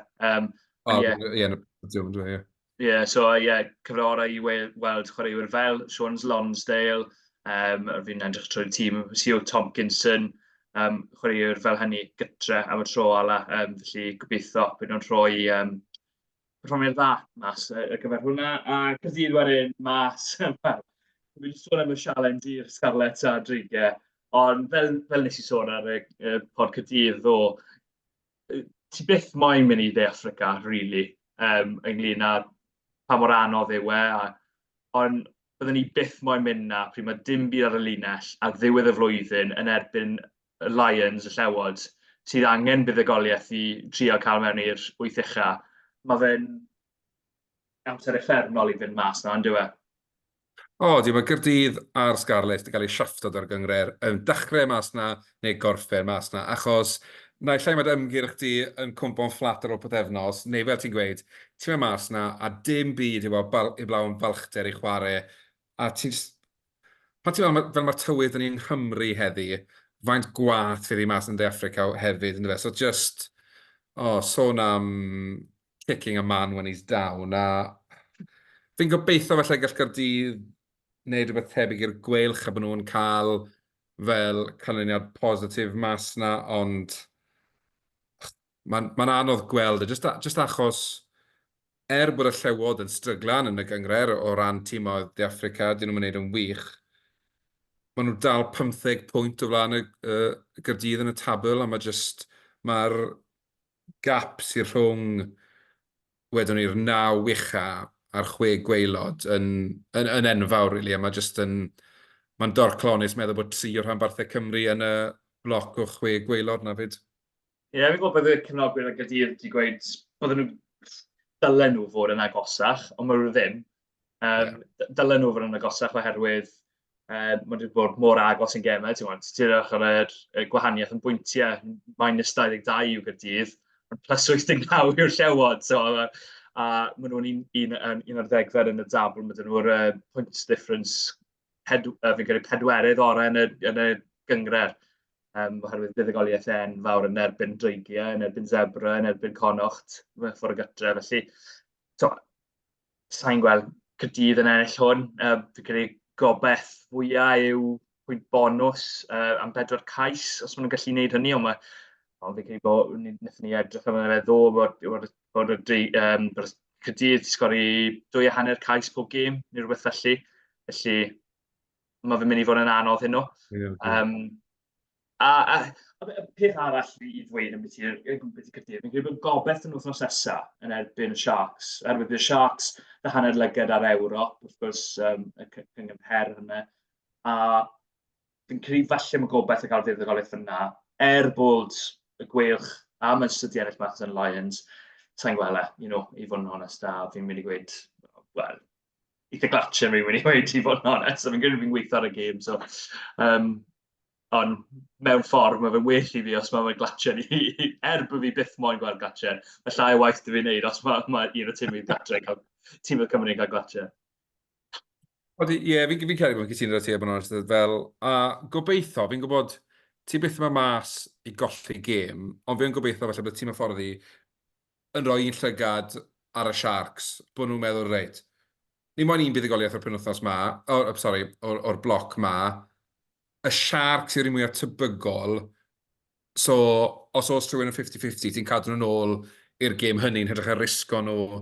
Cyfrorau i weld chwaraewyr fel Sean Lonsdale, fi'n edrych trwy'r tîm, CEO Tompkinson, chwaraewyr fel hynny gytre am y tro ala, felly gobeithio bydd nhw'n rhoi perfformiad dda mas ar gyfer hwnna, a Caerdydd wedyn mas, fi'n sôn am y sialens i'r Scarlett a dreigiau, ond fel nes i sôn ar y pod Caerdydd ti byth moyn mynd i De Affrica, really, ynglyn â pa mor anodd yw ond byddwn ni byth moyn mynd na pryd mae dim byd ar y linell a ddiwedd y flwyddyn yn erbyn y Lions, y llewod, sydd angen buddugoliaeth i trio cael mewn i'r 8 ucha. Mae fe'n amser effernol i fynd mas na, ond yw e? Mae Caerdydd a'r Scarlett wedi cael ei siaftod ar gyngred yn dechrau mas na neu gorffen mas na, achos naill ai mae'r ymgyrch ti yn cwmpo'n fflat ar ôl pythefnos, neu fel ti'n gweud, ti'n mynd mas na a dim byd i blaw yn balchder i chwarae, a pan ti'n meddwl fel mae'r tywydd yn yng Nghymru heddi, faint gwath fydd i mas yn De Affrica hefyd, yn dweud. So just, sôn am kicking a man when he's down, a fi'n gobeithio falle gall Gaerdydd wneud rhywbeth tebyg i'r gweilch a bod nhw'n cael fel canlyniad positif mas na, ond mae'n anodd gweld, just achos bod y llewod yn stryglan yn y gyngred o ran tîmoedd De Affrica, dyn nhw'n mynd yn wych, maen nhw dal 15 pwynt o flaen y Gaerdydd yn y tabl, a mae'r gap sy'n rhwng, wedwn ni'r 9 ucha a'r 6 gwaelod yn enfawr, really, a mae'n dorclonus meddwl bod 3 o'r rhanbarthau Cymru yn y bloc o 6 gwaelod na fyd. Ie, fi'n gwybod bod y cefnogwyr y Gaerdydd wedi gweud bod nhw dylen nhw fod yn agosach, ond maen nhw ddim. Dylen nhw fod yn agosach oherwydd maen nhw wedi bod mor agos yn gemau. Ti'n edrych ar y gwahaniaeth yn bwyntiau, -22 yw Gaerdydd, ond +89 yw'r llewod. So, a maen nhw'n un o'r ddegfed yn y dabl, maen nhw'r points difference, fi'n credu pedwerydd orau yn y gyngred. Oherwydd buddigoliaeth enfawr yn erbyn dreigiau, yn erbyn zebra, yn erbyn conocht, ffordd y gytre. Felly, sa'n gweld Caerdydd yn ennill hwn. Fi'n credu gobaith fwyaf yw pwynt bonus am 4 cais, os maen nhw'n gallu gwneud hynny. Ond fi'n credu bod wnaethon ni edrych am yna ddo bod Caerdydd wedi sgori 2.5 cais pob gêm, neu rhywbeth felly. Felly, mae fe'n mynd i fod yn anodd hyn nhw. A y peth arall i ddweud yn beth i'r Caerdydd, fi'n credu bod gobaith yn wythnos nesaf yn erbyn y Sharks. Erbyn y Sharks, y hanner lygad ar Ewrop, wrth gwrs, y cyngymher hynny. A fi'n credu falle mae gobaith yn cael fuddugoliaeth yna, bod y gwelch a Munster di ennill Maths and Lions, sa'n gweld i fod yn honest, a fi'n mynd i gweud, wel, eitha glatio fi'n mynd i gweud i fod yn honest, a fi'n credu fi'n gweithio ar y gêm, so... Ond mewn ffordd, mae fe'n well i fi os mae'n glatio ni, bod fi byth moyn gweld glatio. Mae llai o waith dy fi'n neud os mae un o tîmau Cymru'n cael glatio. Ie, fi'n credu bod yn cytuno â ti, bod yn honest, fel, a gobeithio, fi'n gwybod, ti byth yma mas i golli gêm, ond fi'n gobeithio falle bod tîm y ffordd i yn rhoi un llygad ar y Sharks, bod nhw'n meddwl, reit, ni moyn un buddigoliaeth o'r penwythnos o'r bloc ma, y Sharks yw'r un mwyaf tebygol, so os oes rhywun yn 50-50, ti'n cadw nhw'n ôl i'r gêm hynny'n hydrych ar risgo nhw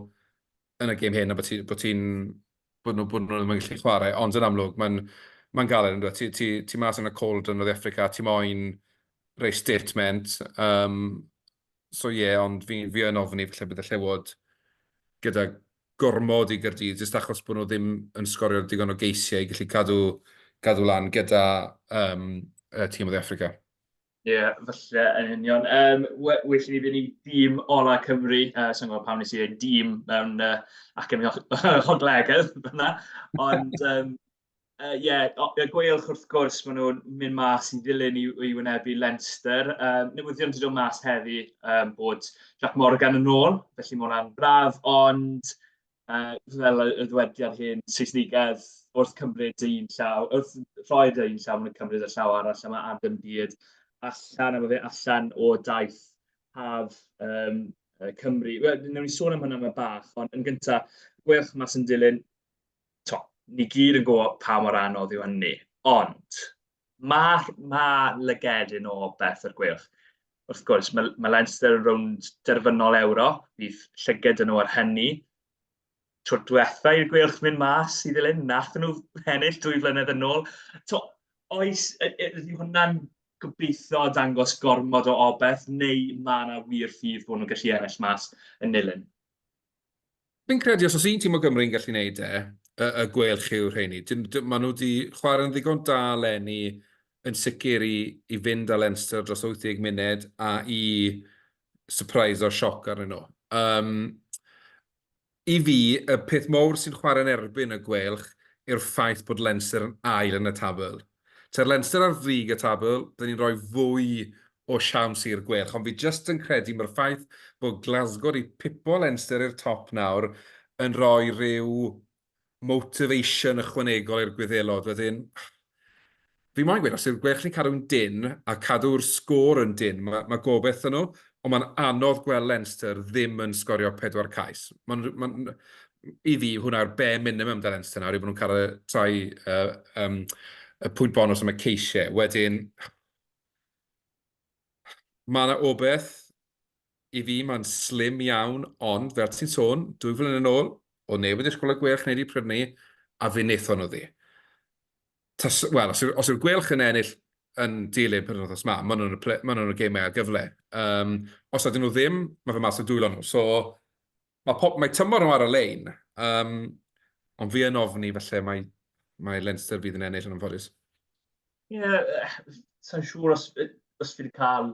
yn y gêm hyn, a bod nhw ddim yn gallu chwarae, ond yn amlwg, mae'n galed yn dweud. Ti mas yn y cold yn North Africa, ti moyn rei statement. So ie, ond fi yn ofni falle bydd y llewod gyda gormod i Gaerdydd, jyst achos bod nhw ddim yn sgorio digon o geisiau i gallu cadw lan gyda tîm o Africa. Ie, falle yn union. Well ni fynd i dîm ola Cymru, sy'n gwybod pam nes i dîm mewn academi hoglegedd fyna. Ond ie, y gweilch wrth gwrs, maen nhw'n mynd mas i ddilyn i wynebu Leinster. Newyddion wedi dod mas heddi bod Jack Morgan yn ôl, felly mae hwnna'n braf, ond fel y ddwediad hyn, Saesnigedd wrth cymryd un llaw, wrth rhoi'r un llaw, mae'n cymryd y llaw arall, a mae Adam Byd allan o daith haf Cymru. Newn ni sôn am hynny yma bach, ond yn gyntaf, gwelch mas yn dilyn, ni gyd yn gwybod pa mor anodd yw hynny, ond mae lygedyn o beth yr gwelch. Wrth gwrs, mae Leinster yn rownd derfynol Ewrop, bydd llyged yn nhw ar hynny. Tro diwetha i'r gwelch mynd mas i ddilyn, nath nhw ennill 2 flynedd yn ôl. Ydy hwnna'n gobeithio dangos gormod o obaith, neu mae yna wir ffydd bod nhw'n gallu ennill mas yn nilyn? Fi'n credu, os oes un tîm o Gymru'n gallu gwneud y gwelch yw'r rheini. Maen nhw wedi chwarae yn ddigon da lenni yn sicr i fynd â Leinster dros 80 munud a i surprise o'r sioc arnyn nhw. I fi, y peth mawr sy'n chwarae yn erbyn y gwelch yw'r ffaith bod Leinster yn ail yn y tabl. Ta'r Leinster ar frig y tabl, dyn ni'n rhoi fwy o siawns i'r gwelch, ond fi jyst yn credu mae'r ffaith bod Glasgow i pipo Leinster i'r top nawr yn rhoi rhyw motivation ychwanegol i'r gwyddelod. Wedyn, fi moyn gweud, os yw'r gwelch ni'n cadw'n dyn a cadw'r sgôr yn dyn, mae gobeith yn nhw, ond mae'n anodd gweld Leinster ddim yn sgorio 4 cais. I fi, hwnna'r bare minimum da Leinster nawr, i bod nhw'n cael y pwynt bonus am y ceisiau. Wedyn, mae yna obaith i fi, mae'n slim iawn, ond fel ti'n sôn, 2 flynedd yn ôl, o neb wedi ysgol y gwelch wneud i prynu, a fe wnaethon nhw ddi. Wel, os yw'r gwelch yn ennill yn dilyn penwthnos yma, maen nhw'n y gemau a gyfle. Os ydyn nhw ddim, mae fe mas o dwylo nhw. So, mae tymor nhw ar y lein, ond fi yn ofni felly mae Leinster fydd yn ennill yn anffodus. Ie, sa'n siŵr os fi wedi cael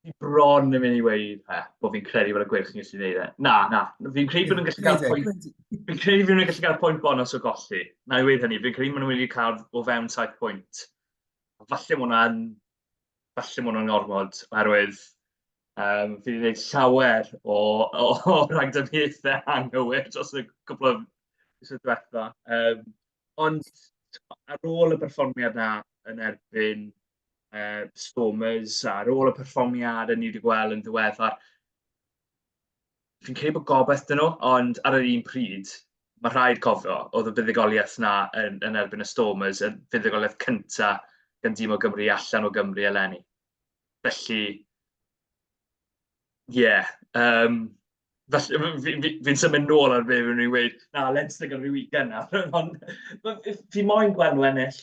fi bron yn mynd i weid bod fi'n credu bod y gwelch yn gallu gwneud e. Na. Fi'n credu bod nhw'n gallu cael pwynt. Fi'n credu bod nhw'n gallu cael pwynt bonus o golli. Na i weid hynny, fi'n credu bod nhw'n wedi cael o fewn 7 pwynt. Falle mae hwnna'n ormod, oherwydd fi wedi gwneud llawer o rhagdybiaethau anghywir dros y cwbl o misoedd diwetha. Ond ar ôl y perfformiad na yn erbyn Stormers, ar ôl y perfformiad ni wedi gweld yn ddiweddar, fi'n credu bod gobeith dyn nhw, ond ar yr un pryd, mae rhaid cofio, oedd y buddigoliaeth na yn erbyn y Stormers, y buddigoliaeth cyntaf gan dîm o Gymru allan o Gymru eleni. Felly, fi'n symud nôl ar beth fi'n dweud, na, Leinster gan rhyw weekend na. Ond fi moyn gweld nhw ennill.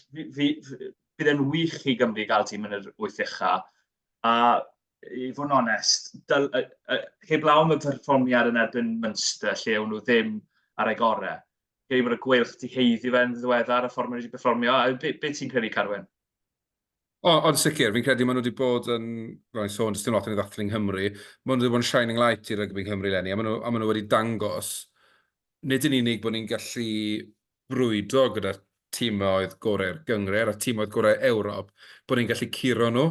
Bydd e'n wych i Gymru gael tîm yn yr 8 ucha. A i fod yn onest, heblaw am y perfformiad yn erbyn Munster, lle o'n nhw ddim ar ei gorau. Gei bod y gwelch di heiddi fe'n ddiweddar y ffordd maen nhw wedi perfformio. Beth ti'n credu, Carwyn? Ond sicr, fi'n credu maen nhw wedi bod yn, roi'n sôn, dys dim lot yn ei ddathlu yng Nghymru, maen nhw wedi bod yn shining light i'r rygbi Nghymru lenni, a maen nhw wedi dangos, nid yn unig bod ni'n gallu brwydo gyda'r tîmoedd gorau'r gyngred a tîmoedd gorau Ewrop, bod ni'n gallu curo nhw.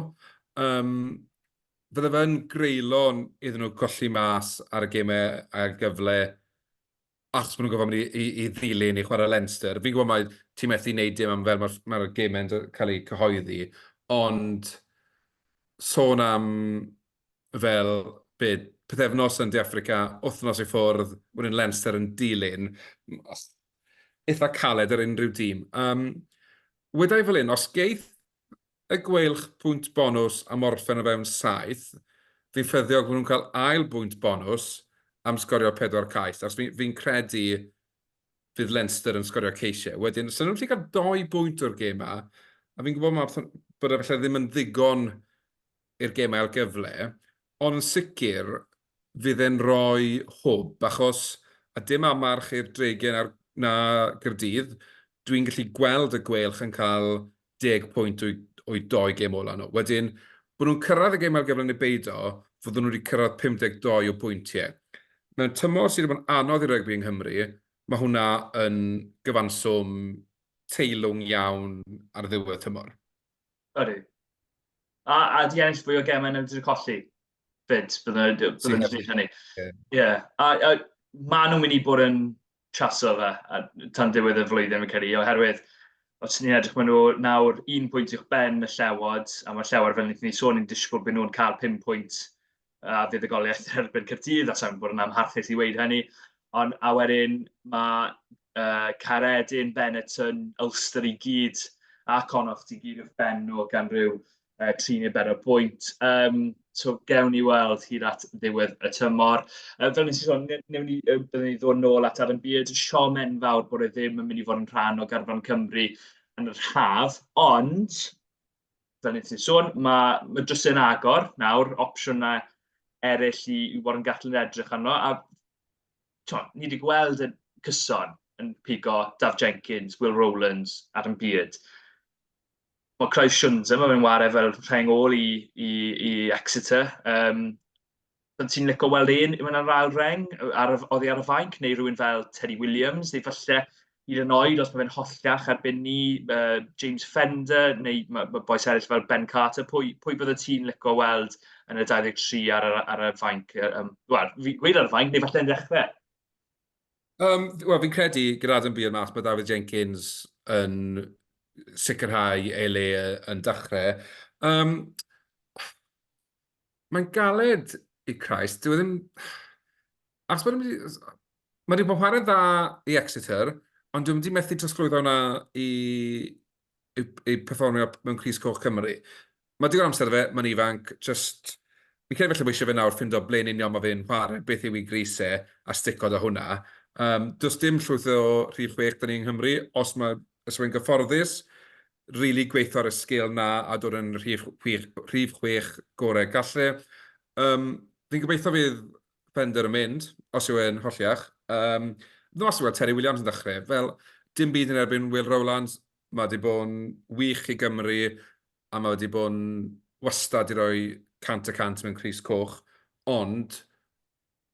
Fydde fe'n greulon iddyn nhw colli mas ar y gemau a gyfle achos maen nhw'n gofod mynd i ddilyn i chwarae Leinster. Fi'n gwybod mae tîm methu wneud dim am fel mae'r gemau'n cael ei cyhoeddi, ond sôn am fel pythefnos yn De Affrica, wythnos i ffwrdd, wedyn Leinster yn dilyn, eitha caled ar unrhyw dîm. Wedai fel un, os geith y gweilch pwynt bonus am orffen o fewn 7, fi'n ffyddiog bod nhw'n cael ail bwynt bonus am sgorio 4 cais. Fi'n credu fydd Leinster yn sgorio ceisiau. Wedyn, so nhw'n gallu cael 2 bwynt o'r gema, a fi'n gwybod bod e falle ddim yn ddigon i'r gemau a'r gyfle, ond yn sicr fydd e'n rhoi hwb, achos a dim amarch i'r dreigen na Gyrdydd, dwi'n gallu gweld y gwelch yn cael 10 pwynt o'i 2 gem ola nhw. Wedyn, bod nhw'n cyrraedd y gem a'r gyfle neu beido, fod nhw wedi cyrraedd 52 o pwyntiau. Mewn tymor sydd wedi bod yn anodd i rygbi yng Nghymru, mae hwnna yn gyfanswm teilwng iawn ar ddiwedd tymor. Ydy. A di ennill fwy o gemau yn ymwneud â colli? Fyd, byddai'n dweud hynny. Ie. A maen nhw'n mynd i bod yn chaso fe tan diwedd y flwyddyn fi'n credu, oherwydd os ni'n edrych maen nhw nawr 1 pwynt i'ch ben y llewod, a mae'r llewod fel ni sôn ni'n disgwyl bod nhw'n cael 5 pwynt a fuddugoliaeth erbyn Caerdydd, a sa'n bod yn amharchus i weid hynny. Ond a wedyn mae Caeredin, Benetton, Ulster i gyd, a Connacht i gyd i'ch ben nhw gan ryw 3 neu 4 pwynt. So gewn ni weld hyd at ddiwedd y tymor. Fel nes i sôn, byddwn ni ddod nôl at ar yn byd. Siom enfawr bod e ddim yn mynd i fod yn rhan o Garfan Cymru yn yr haf, ond fel nes i sôn, mae dros yn agor nawr, opsiynau eraill i fod yn gadel yn edrych arno. A ni wedi gweld y cyson yn pigo Daf Jenkins, Will Rowlands ar yn byd. Mae Clive Siwns yma yn wario fel rheng ôl i Exeter. Byddwn ti'n licio weld un mewn ar ail reng, oddi ar y fainc, neu rhywun fel Teddy Williams, neu falle hyd yn oed os mae fe'n hollach erbyn ni, James Fender, neu boes eraill fel Ben Carter. Pwy bydde ti'n licio weld yn y 23 ar y fainc? Wel, gweud ar y fainc, neu falle yn dechrau? Wel, fi'n credu gyda'r yn byd mas, mae David Jenkins yn sicrhau ei le yn dechrau. Mae'n galed i Christ. Mae wedi bod chwarae dda i Exeter, ond dwi'n wedi methu trosglwyddo hwnna i perfformio mewn Crys Coch Cymru. Mae digon amser fe, mae'n ifanc, fi'n credu felly bod eisiau fe nawr ffindo ble'n union mae fe'n chwarae, beth yw i grisau a sticod o hwnna. Does dim llwyth o rhif 6 da ni yng Nghymru, os mae'n gyfforddus, really gweithio ar y sgil na a dod yn rhif 6 gorau galle. Fi'n gobeithio fydd Bender yn mynd, os yw e'n holliach. Ddim os yw Terry Williams yn dechrau. Fel, dim byd yn erbyn Will Rowlands, mae wedi bod yn wych i Gymru, a mae wedi bod yn wastad i roi 100% mewn Crys Coch, ond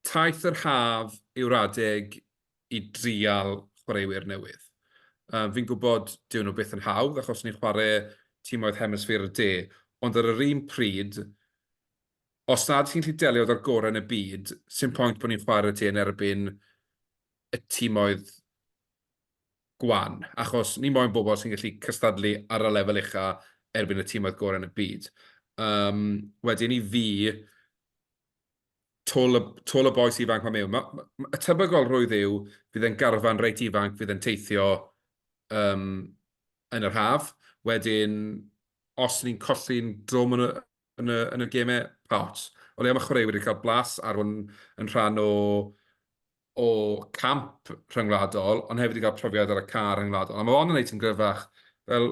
taith yr haf yw'r adeg i drial chwaraewyr newydd. Fi'n gwybod diwn nhw byth yn hawdd, achos ni'n chwarae timoedd hemisffer y de, ond ar yr un pryd, os nad chi'n gallu delio o'r gorau yn y byd, sy'n pwynt bod ni'n chwarae ti yn erbyn y timoedd gwan, achos ni moyn bobl sy'n gallu cystadlu ar y lefel ucha erbyn y timoedd gorau yn y byd. Wedyn i fi, tôl y boes ifanc mae mewn. Y tebygol rwydd yw, fydd e'n garfan reit ifanc, fydd e'n teithio yn yr haf. Wedyn, os ni'n colli'n drwm yn y gemau, paws. O le am y chwarae wedi cael blas ar hwn yn rhan o camp rhyngwladol, ond hefyd wedi cael profiad ar y car rhyngwladol. A mae hwn yn neud yn gryfach. Fel,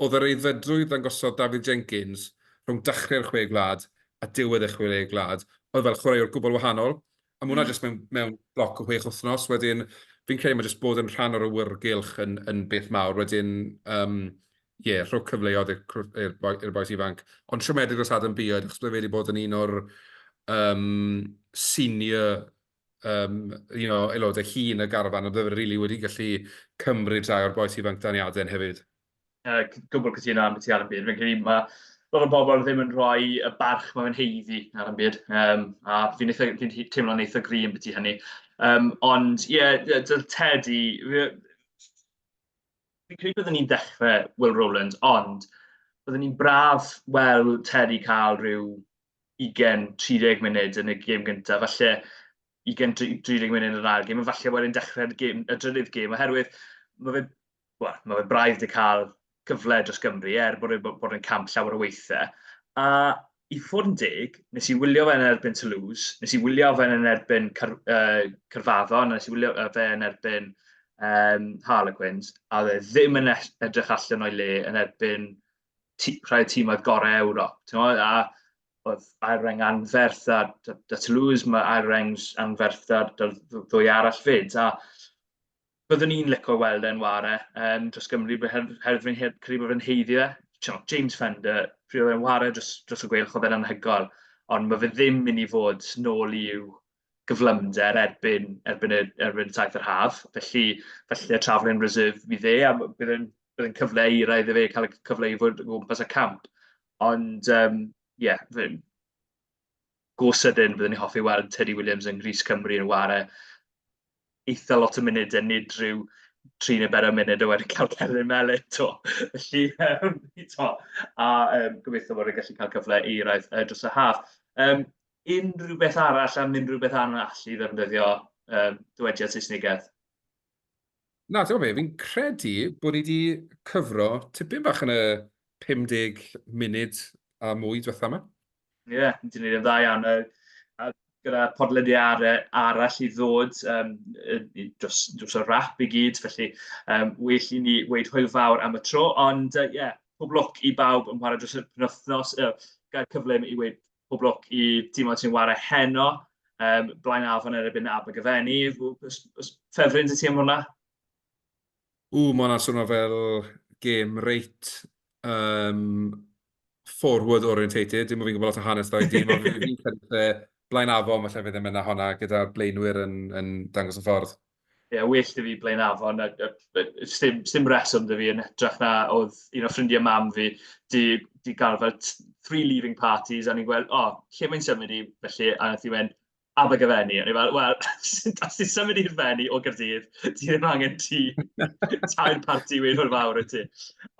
oedd yr eiddfedrwydd yn gosod David Jenkins rhwng dechrau'r chwe gwlad a diwedd y chwe gwlad, oedd fel chwaraewr gwbl wahanol. A mae hwnna jyst mewn bloc o 6 wythnos. Wedyn, fi'n credu mae jyst bod yn rhan o'r awyrgylch yn beth mawr. Wedyn, rhwng cyfleoedd i'r boes ifanc. Ond siomedig os Adam Byd, achos bydd wedi bod yn un o'r senior aelodau hun y garfan, ond bydd rili wedi gallu cymryd rai o'r boes ifanc daniadau hefyd. Gwbl cytuno am beth i Adam Byd. Fi'n credu mae lot o bobl ddim yn rhoi y barch mae'n heiddi ar y byd. A fi'n teimlo'n eitha gri yn beth i hynny. Ond, dyl Teddy, fi'n credu byddwn ni'n dechrau Will Rowland, ond byddwn ni'n braf weld Teddy cael rhyw 20-30 munud yn y gêm gyntaf, falle 20-30 munud yn yr ail gêm, a falle wedyn dechrau'r drydydd gêm, oherwydd mae fe braidd wedi cael cyfle dros Gymru, bod yn camp llawer o weithiau. A i fod yn deg, nes i wylio fe yn erbyn Toulouse, nes i wylio fe yn erbyn Cyrfaddon, nes i wylio fe yn erbyn Harlequins, a fe ddim yn edrych allan o'i le yn erbyn rhai timoedd gorau Ewrop. A oedd ail-reng anferth a Toulouse, mae ail-reng anferth a ddwy arall fyd. A byddwn ni'n licio weld enwau dros Gymru, herwydd fi'n credu bod fe'n heiddi fe. James Fender, pryd oedd e'n ware dros y gweilch oedd e'n anhygoel, ond mae fe ddim mynd i fod nôl i'w gyflymder erbyn y taith yr haf. Felly y trafod reserve fydd e, a bydd yn cyfle i rai iddo fe cael y cyfle i fod o gwmpas y camp. Ond, go sydyn byddwn ni hoffi weld Teddy Williams yn Grys Cymru yn ware eitha lot o munudau, nid rhyw 3 neu 4 munud o wedi cael Carwyn melyn to. Felly, gobeithio bod e'n gallu cael cyfle i raidd dros y haf. Unrhyw beth arall am unrhyw beth arall i ddefnyddio dywediad Saesnigaidd? Na, ti'n gwybod, fi'n credu bod ni wedi cyfro tipyn bach yn y 50 munud a mwy diwetha yma. Ie, ni'n gwneud yn dda iawn. Gyda podlediad arall i ddod dros y rap i gyd, felly well i ni weid hwyl fawr am y tro, ond pob lwc i bawb yn ware dros y penwythnos, gael cyflym i weid pob lwc i timoedd sy'n ware heno, blaen afon erbyn Abergavenny. Ffefryn ti am hwnna? Mae hwnna'n swnio fel gêm reit forward orientated, dim ond fi'n gwybod lot o hanes dda i dim, ond fi'n credu blaen afon, falle fydd yn mynd â honna gyda'r blaenwyr yn dangos y ffordd. Ie, well dy fi blaen afon. Sdim reswm dy fi yn edrych na, oedd un o ffrindiau mam fi di gael fel 3 leaving parties, a ni'n gweld, lle mae'n symud i, felly, a nath i wend Abergavenny. A ni'n fel, wel, os ti'n symud i'r Fenni o Gaerdydd, ti ddim angen tair parti wedi fawr fawr y ti.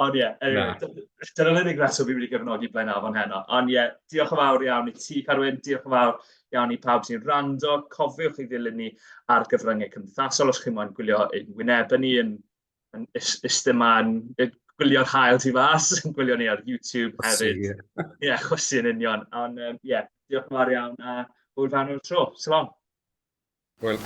Ond dyna'r unig reswm fi wedi gefnogi blaen afon heno. Ond diolch yn fawr iawn i ti, Carwyn, diolch yn fawr iawn i pawb sy'n rando. Cofiwch i ddilyn ni ar gyfryngau cymdeithasol os chi'n moyn gwylio ein wynebau ni yn ystyman, gwylio'r hael tu fas, yn gwylio ni ar YouTube hefyd. Chwysu yn union. Ond diolch yn fawr iawn a hwyl fan o'r tro. Salon. Hwyl.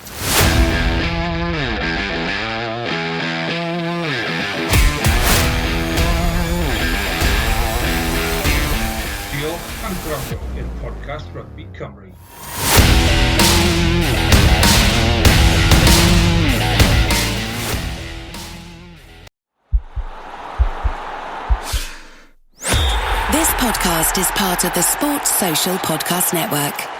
Diolch am gwrando i'r podcast Rugby Cymru. This podcast is part of the Sports Social Podcast Network.